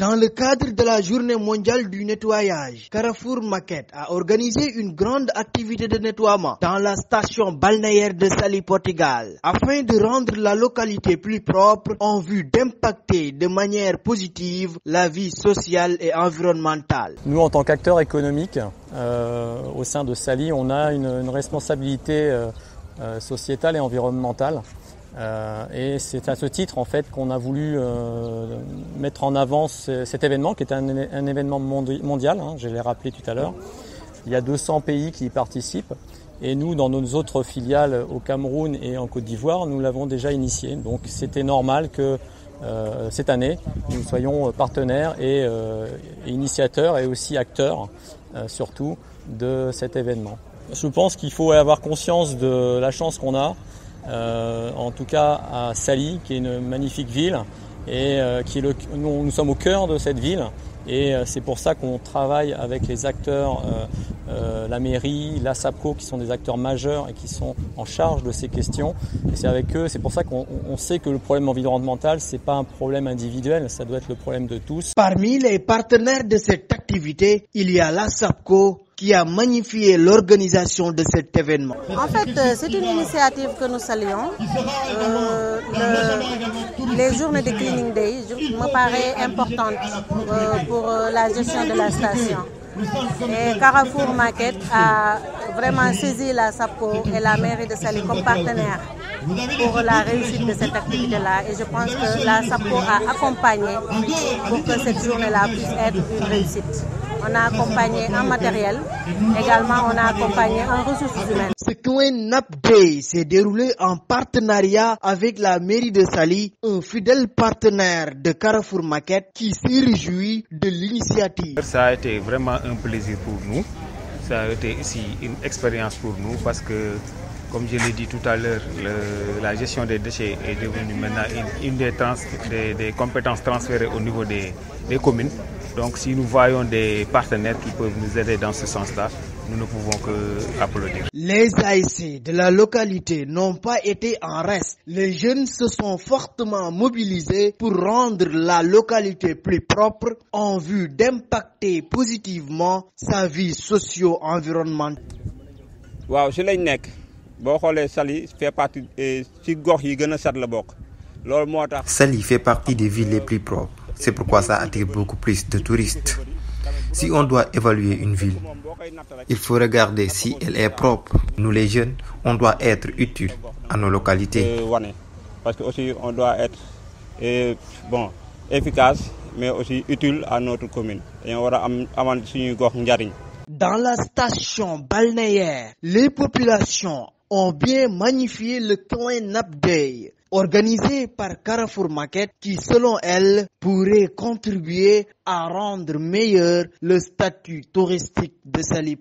Dans le cadre de la journée mondiale du nettoyage, Carrefour Market a organisé une grande activité de nettoiement dans la station balnéaire de Saly Portugal afin de rendre la localité plus propre en vue d'impacter de manière positive la vie sociale et environnementale. Nous, en tant qu'acteurs économiques, au sein de Saly, on a une responsabilité sociétale et environnementale. Et c'est à ce titre en fait qu'on a voulu mettre en avant cet événement qui est un événement mondial, je l'ai rappelé tout à l'heure. Il y a 200 pays qui y participent et nous, dans nos autres filiales au Cameroun et en Côte d'Ivoire, nous l'avons déjà initié. Donc c'était normal que cette année, nous soyons partenaires et initiateurs et aussi acteurs surtout de cet événement. Je pense qu'il faut avoir conscience de la chance qu'on a. En tout cas à Saly, qui est une magnifique ville et nous sommes au cœur de cette ville et c'est pour ça qu'on travaille avec les acteurs, la mairie, la SAPCO qui sont des acteurs majeurs et qui sont en charge de ces questions. Et c'est avec eux, c'est pour ça qu'on sait que le problème environnemental, c'est pas un problème individuel, ça doit être le problème de tous. Parmi les partenaires de cette activité, il y a la SAPCO qui a magnifié l'organisation de cet événement. En fait, c'est une initiative que nous saluons. Les journées de Cleaning Day me paraît importante pour la gestion de la station. Et Carrefour Market a vraiment saisi la SAPCO et la mairie de Saly comme partenaire pour la réussite de cette activité-là. Et je pense que la SAPCO a accompagné pour que cette journée-là puisse être une réussite. On a accompagné en matériel, également on a accompagné en ressources humaines. Ce Clean Up Day s'est déroulé en partenariat avec la mairie de Saly, un fidèle partenaire de Carrefour Market qui s'est réjoui de l'initiative. Ça a été vraiment un plaisir pour nous, ça a été aussi une expérience pour nous parce que, comme je l'ai dit tout à l'heure, la gestion des déchets est devenue maintenant une des compétences transférées au niveau des communes. Donc si nous voyons des partenaires qui peuvent nous aider dans ce sens-là, nous ne pouvons que applaudir. Les ASC de la localité n'ont pas été en reste. Les jeunes se sont fortement mobilisés pour rendre la localité plus propre en vue d'impacter positivement sa vie socio-environnementale. Waaw si lañ nekk boo xoolee Saly fait partie ci gox yi gën a set la bokk loolu moo tax. Saly fait partie des villes les plus propres. C'est pourquoi ça attire beaucoup plus de touristes. Si on doit évaluer une ville, il faut regarder si elle est propre. Nous les jeunes, on doit être utiles à nos localités. Parce que aussi on doit être efficace, mais aussi utile à notre commune. Et on va amal suñu gox njariñ. Dans la station balnéaire, les populations ont bien magnifié le Clean Up Day, organisé par Carrefour Market qui, selon elle, pourrait contribuer à rendre meilleur le statut touristique de Saly.